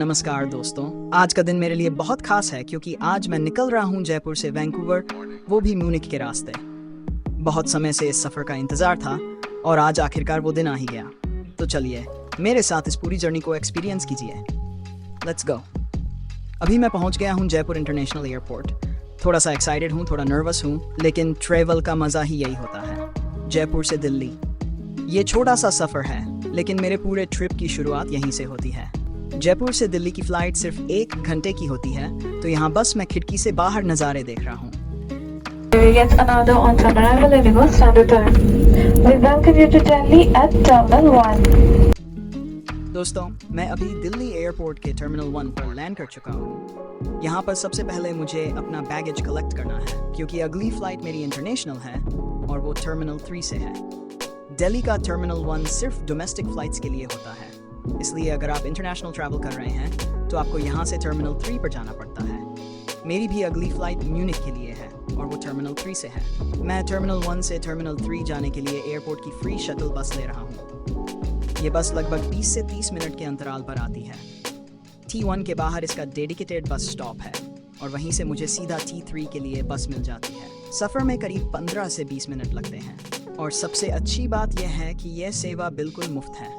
नमस्कार दोस्तों, आज का दिन मेरे लिए बहुत खास है क्योंकि आज मैं निकल रहा हूँ जयपुर से वैंकूवर, वो भी म्यूनिख के रास्ते। बहुत समय से इस सफ़र का इंतज़ार था और आज आखिरकार वो दिन आ ही गया। तो चलिए मेरे साथ इस पूरी जर्नी को एक्सपीरियंस कीजिए। Let's go. अभी मैं पहुँच गया हूँ जयपुर इंटरनेशनल एयरपोर्ट। थोड़ा सा एक्साइटेड हूँ, थोड़ा नर्वस हूँ, लेकिन ट्रेवल का मज़ा ही यही होता है। जयपुर से दिल्ली ये छोटा सा सफ़र है, लेकिन मेरे पूरे ट्रिप की शुरुआत यहीं से होती है। जयपुर से दिल्ली की फ्लाइट सिर्फ 1 घंटे की होती है, तो यहाँ बस मैं खिड़की से बाहर नज़ारे देख रहा हूँ। Yet another on-time arrival in Lagos Standard Time. We welcome you to Delhi at Terminal 1. दोस्तों, मैं अभी दिल्ली एयरपोर्ट के टर्मिनल 1 पर लैंड कर चुका हूँ। यहाँ पर सबसे पहले मुझे अपना बैगेज कलेक्ट करना है, क्योंकि अगली फ़्लाइट मेरी इंटरनेशनल है और वो टर्मिनल 3 से है। दिल्ली का टर्मिनल 1 सिर्फ डोमेस्टिक फ़्लाइट्स के लिए होता है, इसलिए अगर आप इंटरनेशनल ट्रैवल कर रहे हैं तो आपको यहाँ से टर्मिनल 3 पर जाना पड़ता है। मेरी भी अगली फ़्लाइट म्यूनिख के लिए है और वो टर्मिनल 3 से है। मैं टर्मिनल 1 से टर्मिनल 3 जाने के लिए एयरपोर्ट की फ्री शटल बस ले रहा हूँ। ये बस लगभग 20 से 30 मिनट के अंतराल पर आती है। T1 के बाहर इसका डेडिकेटेड बस स्टॉप है और वहीं से मुझे सीधा T3 के लिए बस मिल जाती है। सफ़र में करीब 15 से 20 मिनट लगते हैं और सबसे अच्छी बात यह है कि यह सेवा बिल्कुल मुफ्त है।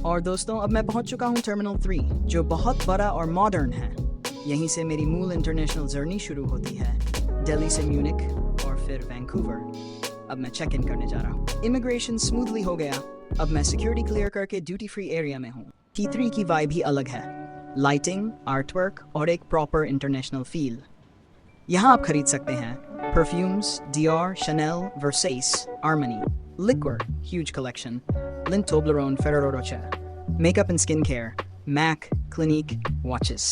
और दोस्तों, अब मैं पहुंच चुका हूं टर्मिनल 3, जो बहुत बड़ा और मॉडर्न है। यहीं से मेरी मूल इंटरनेशनल जर्नी शुरू होती है, दिल्ली से म्यूनिख और फिर वैंकूवर। अब मैं चेक इन करने जा रहा हूं। इमिग्रेशन स्मूथली हो गया। अब मैं सिक्योरिटी क्लियर करके ड्यूटी फ्री एरिया में हूं। T3 की वाइब ही अलग है, लाइटिंग, आर्टवर्क और एक प्रॉपर इंटरनेशनल फील। यहाँ आप खरीद सकते हैं perfumes, Dior, Chanel, versus, harmony, liquor, huge collection, Lindt, Toblerone, Ferrero Rocher, makeup and skincare, MAC, Clinique, watches.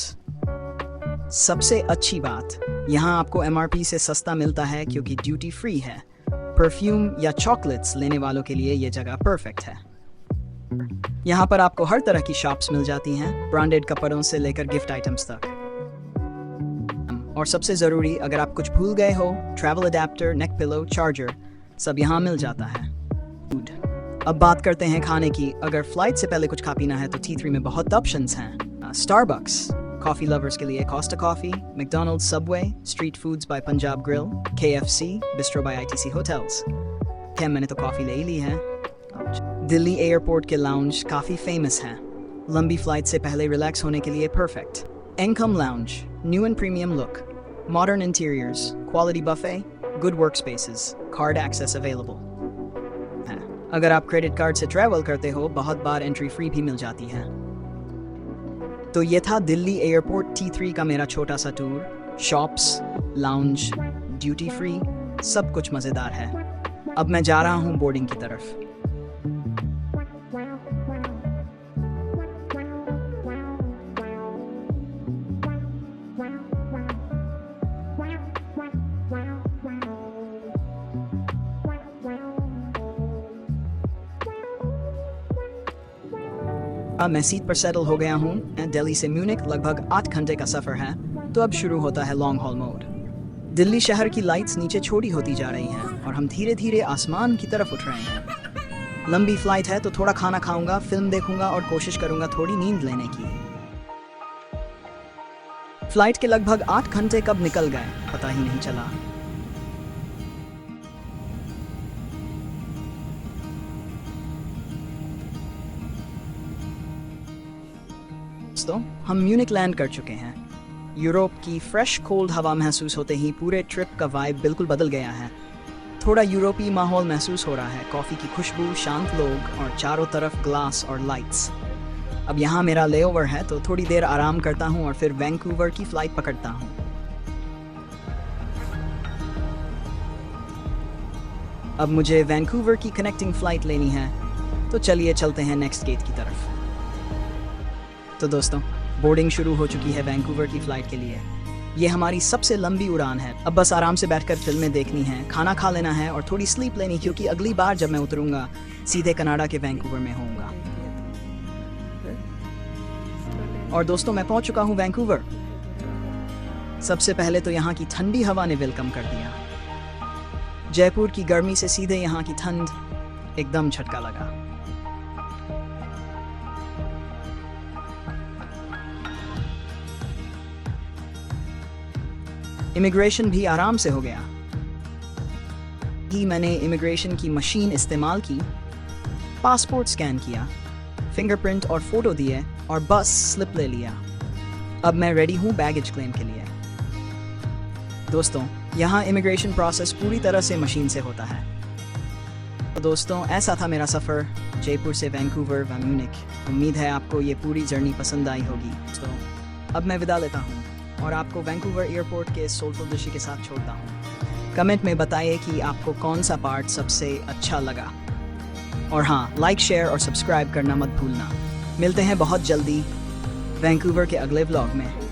सबसे अच्छी बात, यहाँ आपको MRP से सस्ता मिलता है क्योंकि ड्यूटी फ्री है। परफ्यूम या चॉकलेट्स लेने वालों के लिए ये जगह परफेक्ट है। यहाँ पर आपको हर तरह की शॉप्स मिल जाती हैं, ब्रांडेड कपड़ों से लेकर गिफ्ट आइटम्स तक। और सबसे ज़रूरी, अगर आप कुछ भूल गए हो, travel adapter, neck pillow, charger, सब यहाँ मिल जाता है। अब बात करते हैं खाने की। अगर फ्लाइट से पहले कुछ खा पीना है तो T3 में बहुत ऑप्शंस हैं। स्टारबक्स कॉफ़ी लवर्स के लिए, Costa Coffee, McDonald's, Subway, Street Foods by Punjab Grill, KFC, Bistro by ITC Hotels. क्या मैंने तो कॉफ़ी ले ही ली है। दिल्ली एयरपोर्ट के लाउंज काफ़ी फेमस हैं। लंबी फ्लाइट से पहले रिलैक्स होने के लिए perfect. Encalm lounge, new and premium look, modern interiors, quality buffet, good work spaces, card access available. अगर आप क्रेडिट कार्ड से ट्रैवल करते हो, बहुत बार एंट्री फ्री भी मिल जाती है। तो ये था दिल्ली एयरपोर्ट T3 का मेरा छोटा सा tour. Shops, lounge, duty free, सब कुछ मज़ेदार है। अब मैं जा रहा हूँ बोर्डिंग की तरफ। मैं सीट पर सेटल हो गया हूँ। दिल्ली से म्यूनिख लगभग 8 घंटे का सफ़र है, तो अब शुरू होता है लॉन्ग हॉल मोड। दिल्ली शहर की लाइट्स नीचे छोटी होती जा रही हैं और हम धीरे धीरे आसमान की तरफ उठ रहे हैं। लंबी फ्लाइट है तो थोड़ा खाना खाऊंगा, फिल्म देखूंगा और कोशिश करूंगा थोड़ी नींद लेने की। फ्लाइट के लगभग 8 घंटे कब निकल गए पता ही नहीं चला। दोस्तों, हम म्यूनिख लैंड कर चुके हैं। यूरोप की फ्रेश कोल्ड हवा महसूस होते ही पूरे ट्रिप का वाइब बिल्कुल बदल गया है। थोड़ा यूरोपीय माहौल महसूस हो रहा है, कॉफ़ी की खुशबू, शांत लोग और चारों तरफ ग्लास और लाइट्स। अब यहाँ मेरा लेओवर है तो थोड़ी देर आराम करता हूँ और फिर वैंकूवर की फ़्लाइट पकड़ता हूँ। अब मुझे वैंकूवर की कनेक्टिंग फ़्लाइट लेनी है, तो चलिए चलते हैं नेक्स्ट गेट की तरफ। तो दोस्तों, बोर्डिंग शुरू हो चुकी है वैंकूवर की फ़्लाइट के लिए। ये हमारी सबसे लंबी उड़ान है। अब बस आराम से बैठकर फिल्में देखनी है, खाना खा लेना है और थोड़ी स्लीप लेनी, क्योंकि अगली बार जब मैं उतरूंगा सीधे कनाडा के वैंकूवर में होऊंगा। और दोस्तों, मैं पहुंच चुका हूं वैंकूवर। सबसे पहले तो यहाँ की ठंडी हवा ने वेलकम कर दिया। जयपुर की गर्मी से सीधे यहाँ की ठंड एकदम झटका लगा। इमिग्रेशन भी आराम से हो गया। ही मैंने इमिग्रेशन की मशीन इस्तेमाल की, पासपोर्ट स्कैन किया, फिंगरप्रिंट और फोटो दिए और बस स्लिप ले लिया। अब मैं रेडी हूँ बैगेज क्लेम के लिए। दोस्तों, यहाँ इमिग्रेशन प्रोसेस पूरी तरह से मशीन से होता है। तो दोस्तों, ऐसा था मेरा सफ़र जयपुर से वैंकूवर व म्यूनिख। उम्मीद है आपको ये पूरी जर्नी पसंद आई होगी। तो अब मैं विदा लेता हूँ और आपको वैंकूवर एयरपोर्ट के सोलफुल दृश्य के साथ छोड़ता हूँ। कमेंट में बताइए कि आपको कौन सा पार्ट सबसे अच्छा लगा। और हाँ, लाइक, शेयर और सब्सक्राइब करना मत भूलना। मिलते हैं बहुत जल्दी वैंकूवर के अगले व्लॉग में।